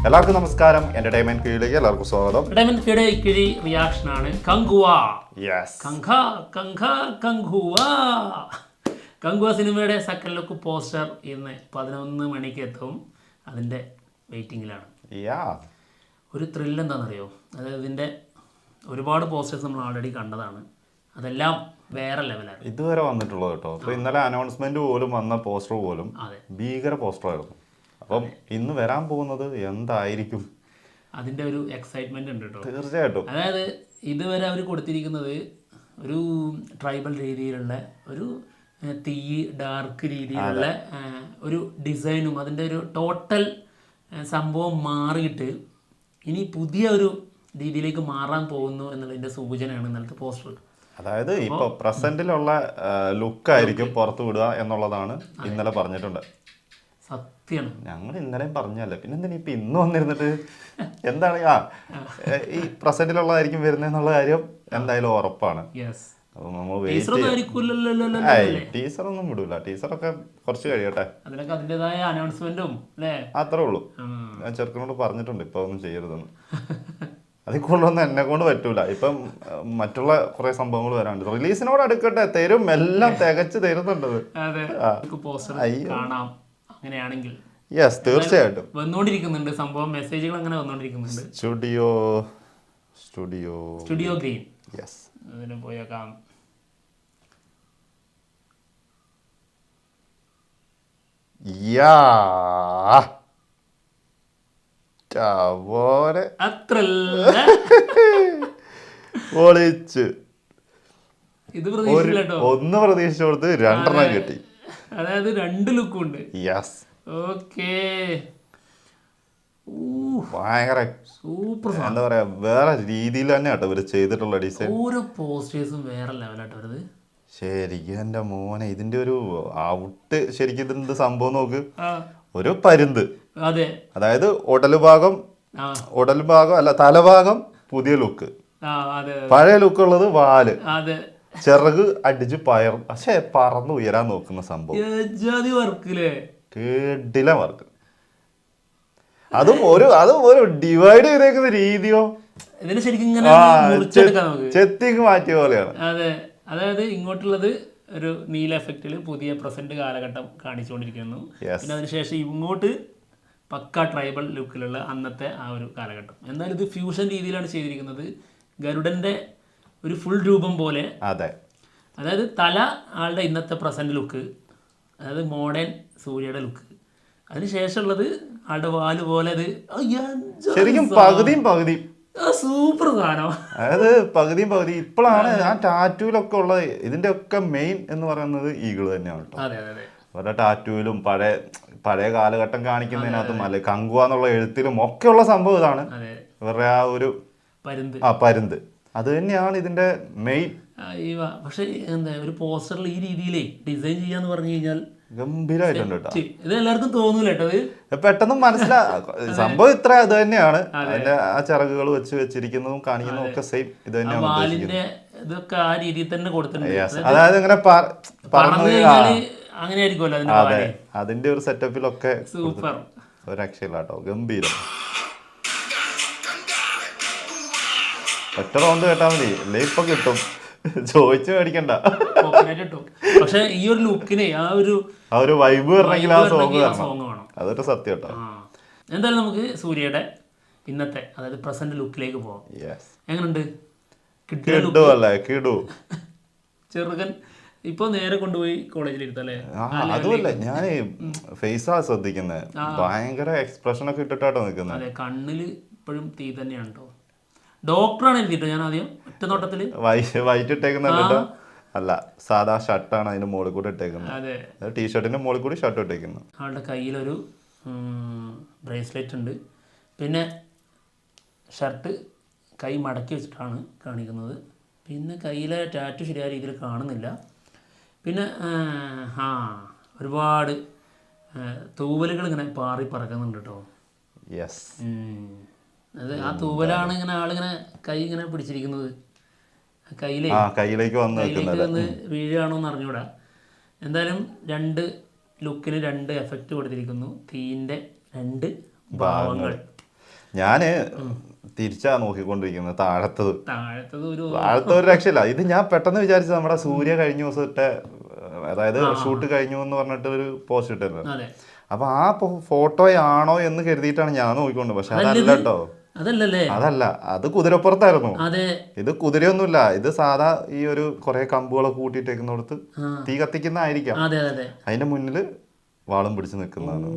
എല്ലാവർക്കും നമസ്കാരം. എന്റർടൈൻമെന്റ് കീഴിലേക്ക് എല്ലാവർക്കും സ്വാഗതം. എന്റർടൈൻമെന്റ് കിഴി റിയാക്ഷൻ ആണ്. കങ്കുവ കങ്കുവ സിനിമയുടെ സെക്കൻഡ് ലുക്ക് പോസ്റ്റർ ഇന്ന് 11 മണിക്ക് എത്തും. അതിന്റെ വെയിറ്റിംഗിലാണ്. ഒരു ത്രില്ല് എന്താണെന്നറിയോ? അതായത് ഇതിന്റെ ഒരുപാട് പോസ്റ്റേഴ്സ് നമ്മൾ ഓൾറെഡി കണ്ടതാണ്. അതെല്ലാം വേറെ ലെവലാണ് ഇതുവരെ വന്നിട്ടുള്ളത് കേട്ടോ. അപ്പൊ ഇന്നലെ അനൗൺസ്മെന്റ് പോലും വന്ന പോസ്റ്റർ പോലും ഭീകര പോസ്റ്റർ ആയിരുന്നു. അപ്പം ഇന്ന് വരാൻ പോകുന്നത് എന്തായിരിക്കും? അതിന്റെ ഒരു എക്സൈറ്റ്മെന്റ് ഉണ്ട് കേട്ടോ. തീർച്ചയായിട്ടും. അതായത് ഇതുവരെ അവർ കൊടുത്തിരിക്കുന്നത് ഒരു ട്രൈബൽ രീതിയിലുള്ള ഒരു തീ ഡാർക്ക് രീതിയിലുള്ള ഒരു ഡിസൈനും അതിൻ്റെ ഒരു ടോട്ടൽ സംഭവം മാറിയിട്ട് ഇനി പുതിയ ഒരു രീതിയിലേക്ക് മാറാൻ പോകുന്നു എന്നുള്ളതിൻ്റെ സൂചനയാണ് ഇന്നലത്തെ പോസ്റ്റർ. അതായത് ഇപ്പൊ പ്രസന്റിലുള്ള ലുക്കായിരിക്കും പുറത്തു വിടുക എന്നുള്ളതാണ് ഇന്നലെ പറഞ്ഞിട്ടുണ്ട്. സത്യമാണ്. ഞങ്ങൾ ഇന്നലെയും പറഞ്ഞല്ലേ, പിന്നെ എന്തിനാ ഇപ്പൊ ഇന്ന് വന്നിരുന്നിട്ട് എന്താണ് ഈ പ്രസന്റിലുള്ളതായിരിക്കും വരുന്നതെന്നുള്ള കാര്യം എന്തായാലും ഉറപ്പാണ്. അപ്പൊ നമ്മൾ ടീച്ചറൊന്നും വിടൂല. ടീച്ചറൊക്കെ കുറച്ച് കഴിയട്ടെ, അതിനൊക്കെ അതിൻ്റെതായ അനൗൺസ്മെന്റും അത്രേ ഉള്ളൂ. ഞാൻ ചെറുക്കനോട് പറഞ്ഞിട്ടുണ്ട് ഇപ്പൊ ഒന്നും ചെയ്യരുതെന്ന്. അതിൽ കൂടുതലൊന്നും എന്നെ കൊണ്ട് പറ്റൂല. ഇപ്പം മറ്റുള്ള കുറെ സംഭവങ്ങൾ വരാണ്ട് റിലീസിനോട് അടുക്കട്ടെ, തരും, എല്ലാം തികച്ച് തരുന്നുണ്ടത്. അങ്ങനെയാണെങ്കിൽ യെസ്, തീർച്ചയായിട്ടും വന്നുകൊണ്ടിരിക്കുന്നുണ്ട് സംഭവം. മെസ്സേജുകൾ അങ്ങനെ വന്നുകൊണ്ടിരിക്കുന്നുണ്ട്. Studio green. യെസ്, അതിന് പോയേക്കാം. ഇത് ഒന്ന് പ്രതീക്ഷിച്ചു കൊടുത്ത് രണ്ടെണ്ണം കിട്ടി. അതായത് 2 ലുക്കും ഉണ്ട്. യെസ്, ഓക്കേ, ഭയങ്കര സൂപ്പർ. എന്താ പറയാ, വേറെ രീതിയിൽ തന്നെ കേട്ടോ ഇവര് ചെയ്തിട്ടുള്ള ഡിസൈൻ. ഓരോ പോസ്റ്റേഴ്സും വേറെ ലെവലാട്ടോ വരുന്നത്. ശരിക്കും എന്റെ മോനെ, ഇതിന്റെ ഒരു ഔട്ട് ശരിക്കും ഇതെന്ത് സംഭവം നോക്ക്. ഒരു പരുന്ത്, അതെ, അതായത് ഉടൽ ഭാഗം അല്ല, തലഭാഗം പുതിയ ലുക്ക്, പഴയ ലുക്ക് ഉള്ളത് വാല്, ചിറക് അടിച്ച് പക്ഷെ പറന്ന് ഉയരാൻ നോക്കുന്ന സംഭവം. കേട്ടില്ല വർക്ക്. അതും ഒരു ഡിവൈഡ് ചെയ്തേക്കുന്ന രീതിയോ ചെത്തിക്ക് മാറ്റിയ പോലെയാണ്. അതെ, അതായത് ഇങ്ങോട്ടുള്ളത് ഒരു നീല എഫക്റ്റിൽ പുതിയ പ്രസന്റ് കാലഘട്ടം കാണിച്ചുകൊണ്ടിരിക്കുന്നു. പിന്നെ അതിനുശേഷം ഇങ്ങോട്ട് പക്ക ട്രൈബൽ ലുക്കിലുള്ള അന്നത്തെ ആ ഒരു കാലഘട്ടം. എന്നാലും ഇത് ഫ്യൂഷൻ രീതിയിലാണ് ചെയ്തിരിക്കുന്നത്. ഗരുഡന്റെ ഒരു ഫുൾ രൂപം പോലെ. അതെ, അതായത് തല ആളുടെ ഇന്നത്തെ പ്രസന്റ് ലുക്ക്, അതായത് മോഡേൺ സൂര്യയുടെ ലുക്ക്. അതിനുശേഷമുള്ളത് ആളുടെ വാല് പോലെ. അത് ശരിക്കും പകുതിയും സൂപ്പർ സാധനം. അതായത് പകുതിയും ഇപ്പോഴാണ് ആ ടാറ്റൂലൊക്കെ ഉള്ളത്. ഇതിന്റെ ഒക്കെ മെയിൻ എന്ന് പറയുന്നത് ഈഗിൾ തന്നെയാണ് കേട്ടോ. അവരുടെ ടാറ്റൂലും പഴയ കാലഘട്ടം കാണിക്കുന്നതിനകത്തും അല്ലെ കങ്കുവ എന്നുള്ള എഴുത്തിലും ഒക്കെ ഉള്ള സംഭവം ഇതാണ്. ഇവരുടെ ആ ഒരു പരുന്ത് അത് തന്നെയാണ് ഇതിന്റെ മെയിൻ. പക്ഷെ എന്താ ഒരു പോസ്റ്ററിൽ ഈ രീതിയിലേ ഡിസൈൻ ചെയ്യാന്ന് പറഞ്ഞു കഴിഞ്ഞാൽ ഗംഭീരമായിട്ടുണ്ട് കേട്ടോ. ഇത് എല്ലാവർക്കും തോന്നൂല കേട്ടോ. പെട്ടെന്ന് സംഭവം ഇത്ര അത് തന്നെയാണ്. അതിന്റെ ആ ചിറകുകൾ വെച്ചിരിക്കുന്നതും കാണിക്കുന്നതും ഒക്കെ സെയിം ഇത് തന്നെയാണ്. ഇതൊക്കെ ആ രീതിയിൽ തന്നെ കൊടുത്തിട്ടുണ്ട്. അതായത് ഇങ്ങനെ അങ്ങനെ ആയിരിക്കുമല്ലോ. അതെ, അതിന്റെ ഒരു സെറ്റപ്പിലൊക്കെ സൂപ്പർ. ഒരു രക്ഷയില്ല കേട്ടോ, ഗംഭീരം. ഒറ്റ റൗണ്ട് കേട്ടാ മതി, അല്ലേ ഇപ്പൊ കിട്ടും, ചോദിച്ചു മേടിക്കണ്ട. പക്ഷെ ഈ ഒരു ലുക്കിനെ ആ ഒരു വൈബ് വരണമെങ്കിൽ ആ സോങ് വേണം. അതൊരു സത്യം കേട്ടോ. എന്തായാലും നമുക്ക് സൂര്യയുടെ ഇന്നത്തെ, അതായത് പ്രസന്റ് ലുക്കിലേക്ക് പോവാം. എങ്ങനെയുണ്ട്? ചെറുകൻ ഇപ്പൊ നേരെ കൊണ്ടുപോയി കോളേജിൽ ഇരുത്തല്ലേ? അതുമല്ല, ഞാൻ ഫേസാ ശ്രദ്ധിക്കുന്നത്. ഭയങ്കര എക്സ്പ്രഷൻ ഒക്കെ ഇട്ടിട്ടാട്ടോ നിൽക്കുന്നത്. അതെ, കണ്ണില് ഇപ്പോഴും തീ തന്നെയാണ് കേട്ടോ. ഡോക്ടറാണ് എഴുതിട്ടോ ഞാൻ ആദ്യം ഒറ്റ നോട്ടത്തില്. വൈറ്റ് ഇട്ടേക്കുന്നുണ്ട്. അല്ല, സാധാ ഷർട്ടാണ് അതിന്റെ മുകളിൽ കൂടെ ഇട്ടേക്കുന്നത്. അതെ, ടീഷർട്ടിന്റെ മുകളിൽ കൂടി ഷർട്ട് ഇട്ടേക്കുന്നു. ആളുടെ കയ്യിലൊരു ബ്രേസ്ലെറ്റ് ഉണ്ട്. പിന്നെ ഷർട്ട് കൈ മടക്കി വെച്ചിട്ടാണ് കാണിക്കുന്നത്. പിന്നെ കയ്യിലെ ടാറ്റു ശരിയായ രീതിയിൽ കാണുന്നില്ല. പിന്നെ ഒരുപാട് തൂവലുകൾ ഇങ്ങനെ പാറി പറക്കുന്നുണ്ട് കേട്ടോ. അത് ആ തൂവലാണ് ഇങ്ങനെ ആളിങ്ങനെ കൈ ഇങ്ങനെ പിടിച്ചിരിക്കുന്നത്. കയ്യിലേക്ക് വന്ന് വീഴുകയാണോ എന്ന് അറിഞ്ഞൂടാ. എന്തായാലും 2 ലുക്കിന് 2 എഫക്റ്റ് കൊടുത്തിരിക്കുന്നു. തീൻ്റെ 2 ഭാവങ്ങൾ. ഞാന് തിരിച്ചാ നോക്കിക്കൊണ്ടിരിക്കുന്നത് താഴത്തത് ഒരു രക്ഷയില്ല. ഇത് ഞാൻ പെട്ടെന്ന് വിചാരിച്ചത് നമ്മുടെ സൂര്യ കഴിഞ്ഞ ദിവസത്തെ, അതായത് ഷൂട്ട് കഴിഞ്ഞു എന്ന് പറഞ്ഞിട്ട് ഒരു പോസ്റ്റ് ഇട്ടല്ലോ. അപ്പൊ ആ ഫോട്ടോയാണോ എന്ന് കരുതിയിട്ടാണ് ഞാൻ നോക്കിക്കൊണ്ട്. പക്ഷെ അതല്ല കേട്ടോ, അതല്ല, അത് കുതിരപ്പുറത്തായിരുന്നു. ഇത് കുതിരയൊന്നുമില്ല, ഇത് സാധാ ഈ ഒരു കുറെ കമ്പുകളൊക്കെ കൂട്ടിയിട്ടേക്കുന്നിടത്ത് തീ കത്തിക്കുന്നതായിരിക്കാം. അതിന്റെ മുന്നില് വാളും പിടിച്ച് നിൽക്കുന്നതാണ്.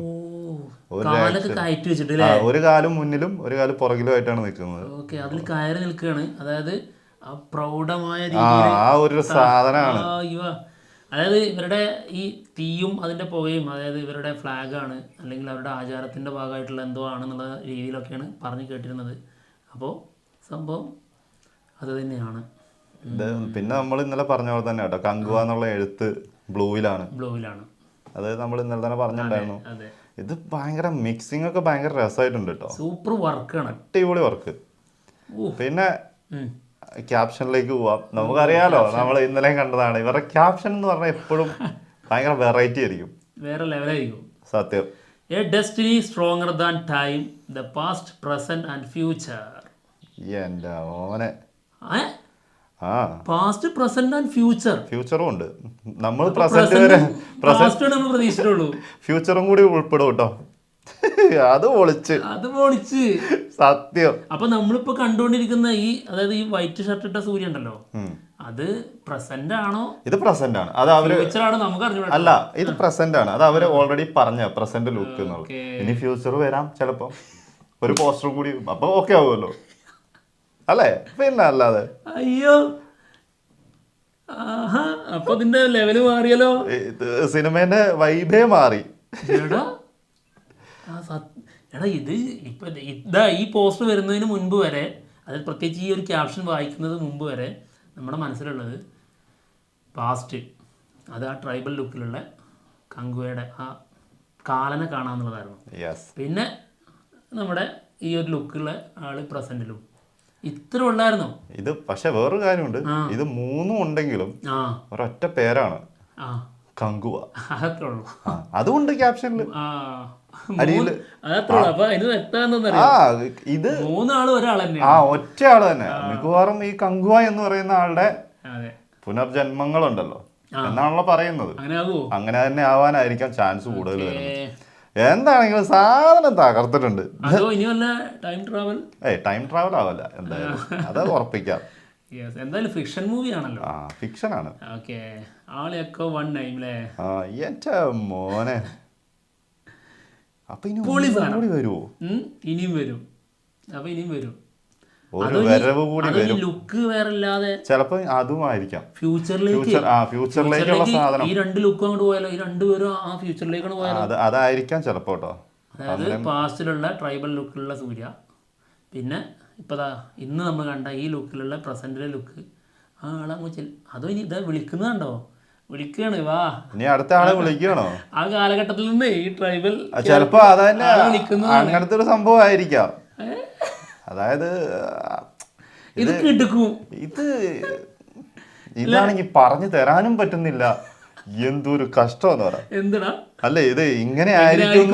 ഒരു കാലും മുന്നിലും ഒരു കാലും പുറകിലും ആയിട്ടാണ് നിൽക്കുന്നത്. അതിൽ കയറി നിൽക്കുകയാണ്. അതായത് പ്രൗഢമായ ആ ഒരു സാധനമാണ്. അതായത് ഇവരുടെ ഈ തീയും അതിന്റെ പുകയും, അതായത് ഇവരുടെ ഫ്ലാഗാണ് അല്ലെങ്കിൽ അവരുടെ ആചാരത്തിന്റെ ഭാഗമായിട്ടുള്ള എന്തോ ആണെന്നുള്ള രീതിയിലൊക്കെയാണ് പറഞ്ഞു കേട്ടിരുന്നത്. അപ്പോൾ സംഭവം അത് തന്നെയാണ്. പിന്നെ നമ്മൾ ഇന്നലെ പറഞ്ഞ പോലെ തന്നെ കേട്ടോ, കങ്കുവ എന്നുള്ള എഴുത്ത് ബ്ലൂവിലാണ്. അത് നമ്മൾ ഇന്നലെ തന്നെ പറഞ്ഞിട്ടുണ്ടായിരുന്നു. ഇത് ഭയങ്കര മിക്സിംഗ് ഒക്കെ ഭയങ്കര രസമായിട്ടുണ്ട് കേട്ടോ. സൂപ്പർ വർക്കാണ്, അടിപൊളി വർക്ക്. പിന്നെ ക്യാപ്ഷനിലേക്ക് പോവാം. നമുക്കറിയാലോ, നമ്മൾ ഇന്നലെ കണ്ടതാണ്, ഇവരുടെ ക്യാപ്ഷൻ എന്ന് പറഞ്ഞാൽ എപ്പോഴും ഭയങ്കര വെറൈറ്റി ആയിരിക്കും, വേറെ ലെവലായിരിക്കും. സത്യം. A destiny stronger than time, the past present and future. എന്റെ മോനെ, പാസ്റ്റ് പ്രസന്റ് ആൻഡ് ഫ്യൂച്ചറും ഉണ്ട്. നമ്മൾ പ്രസന്റ് വരെ പ്രതീക്ഷിച്ചുള്ളൂ, ഫ്യൂച്ചറും കൂടി ഉൾപ്പെടും കേട്ടോ. അത് പൊളിച്ച് സത്യം. അപ്പൊ നമ്മളിപ്പോ കണ്ടുകൊണ്ടിരിക്കുന്ന ഈ, അതായത് ഈ വൈറ്റ് ഷർട്ട് ഇട്ട സൂര്യ ഉണ്ടല്ലോ, അത് പ്രസന്റ് ആണോ? ഇത് പ്രസന്റ് ആണ്. അത് അവര് നമുക്ക് അറിഞ്ഞൂടാ. അല്ല, ഇത് പ്രസന്റ് ആണ്. അത് അവര് ഓൾറെഡി പറഞ്ഞ പ്രസന്റ് ലുക്ക് എന്നുള്ളത്. ഇനി ഫ്യൂച്ചർ വരാം ചിലപ്പോ, ഒരു പോസ്റ്ററും കൂടി, അപ്പൊ ഓക്കെ ആവുമല്ലോ അല്ലേ? പിന്നെ അല്ലാതെ അയ്യോ, അപ്പൊ ഇതിന്റെ ലെവല് മാറിയല്ലോ, സിനിമേന്റെ വൈബേ മാറി. എടാ ഇത് ഇപ്പൊ ഈ പോസ്റ്റർ വരുന്നതിന് മുൻപ് വരെ, അതായത് പ്രത്യേകിച്ച് ഈ ഒരു ക്യാപ്ഷൻ വായിക്കുന്നത് മുമ്പ് വരെ നമ്മുടെ മനസ്സിലുള്ളത് പാസ്റ്റ്, അത് ആ ട്രൈബൽ ലുക്കിലുള്ള കങ്കുവയുടെ ആ കാലനെ കാണാന്നുള്ളതായിരുന്നു. പിന്നെ നമ്മുടെ ഈ ഒരു ലുക്കുള്ള ആള് പ്രസന്റിലും ഇത്ര ഉള്ളായിരുന്നു. ഇത് പക്ഷെ വേറൊരു കാര്യമുണ്ട്, ഇത് മൂന്നും ഉണ്ടെങ്കിലും ഒരൊറ്റ പേരാണ്, കങ്കുവ. അതുകൊണ്ട് ക്യാപ്ഷനില് ഇത് മൂന്നാള് ഒരാൾ തന്നെ, ഒറ്റ ആള് തന്നെ. മിക്കവാറും ഈ കങ്കുവ എന്ന് പറയുന്ന ആളുടെ പുനർജന്മങ്ങളുണ്ടല്ലോ എന്നാണല്ലോ പറയുന്നത്. അങ്ങനെ തന്നെ ആവാനായിരിക്കാം ചാൻസ് കൂടുതൽ വരുന്നത്. എന്താണെങ്കിലും സാധനം തകർത്തിട്ടുണ്ട്. ടൈം ട്രാവൽ ആവല്ല എന്തായാലും, അത് ഉറപ്പിക്കാം. എന്തായാലും ഫിക്ഷൻ മൂവി ആണല്ലോ. ഫിക്ഷൻ ആണ്. എന്റെ മോനെ, അപ്പൊ ഇനി വരുമോ? ഇനിയും വരും. അപ്പൊ ഇനിയും വരും. ലുക്ക് വേറെ ചിലപ്പോ അതുമായിരിക്കാം ഫ്യൂച്ചറിലേക്കുള്ള സാധനം. ഈ രണ്ട് ലുക്കും അങ്ങോട്ട് പോയാലോ, ഈ രണ്ടുപേരും ആ ഫ്യൂച്ചറിലേക്കാണ് പോയാലോ, അതായിരിക്കാം ചിലപ്പോ കേട്ടോ. അതായത് പാസ്റ്റിലുള്ള ട്രൈബൽ ലുക്കിലുള്ള സൂര്യ, പിന്നെ ഇപ്പതാ ഇന്ന് നമ്മൾ കണ്ട ഈ ലുക്കിലുള്ള പ്രസന്റിലെ ലുക്ക്, ആ ആളെ അതോ ഇനി ഇതാ വിളിക്കുന്നതുണ്ടോ, വിളിക്കുകയാണ്, വാ ഇനി അടുത്ത ആളെ വിളിക്കണോ? ആ കാലഘട്ടത്തിൽ നിന്ന് ഈ ട്രൈബൽ ചിലപ്പോ അതന്നെ അങ്ങനത്തെ ഒരു സംഭവം ആയിരിക്കാം. അതായത് ഇത് കിടക്കും, ഇതാണെങ്കിൽ പറഞ്ഞു തരാനും പറ്റുന്നില്ല. എന്തൊരു കഷ്ടം എന്ന് പറയാം. എന്തിനാ അല്ലേ, ഇത് ഇങ്ങനെ ആയിരിക്കും,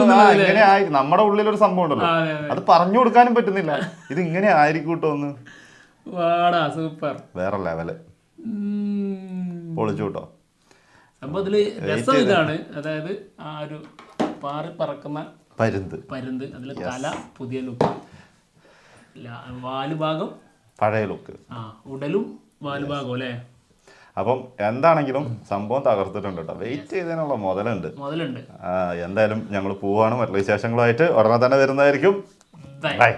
നമ്മുടെ ഉള്ളിലൊരു സംഭവം ഉണ്ടല്ലോ, അത് പറഞ്ഞു കൊടുക്കാനും പറ്റുന്നില്ല. ഇത് ഇങ്ങനെ ആയിരിക്കൂട്ടോന്ന്. സൂപ്പർ, വേറെ ലെവല്, പൊളിച്ചു കേട്ടോ. സംഭവത്തില് രസം ഇതാണ്, അതായത് ആ ഒരു പാറി പറക്കുന്ന പരുന്ത്, അതില് തല പുതിയ ലുക്ക്, വാലുഭാഗം പഴയ ലുക്ക്, ഉടലും വാലുഭാഗം അല്ലേ. അപ്പം എന്താണെങ്കിലും സംഭവം തകർത്തിട്ടുണ്ട് കേട്ടോ. വെയിറ്റ് ചെയ്തതിനുള്ള മുതലുണ്ട്. എന്തായാലും ഞങ്ങൾ പോവാണ്. മറ്റുള്ള വിശേഷങ്ങളുമായിട്ട് ഉടനെ തന്നെ വരുന്നതായിരിക്കും. ബൈ.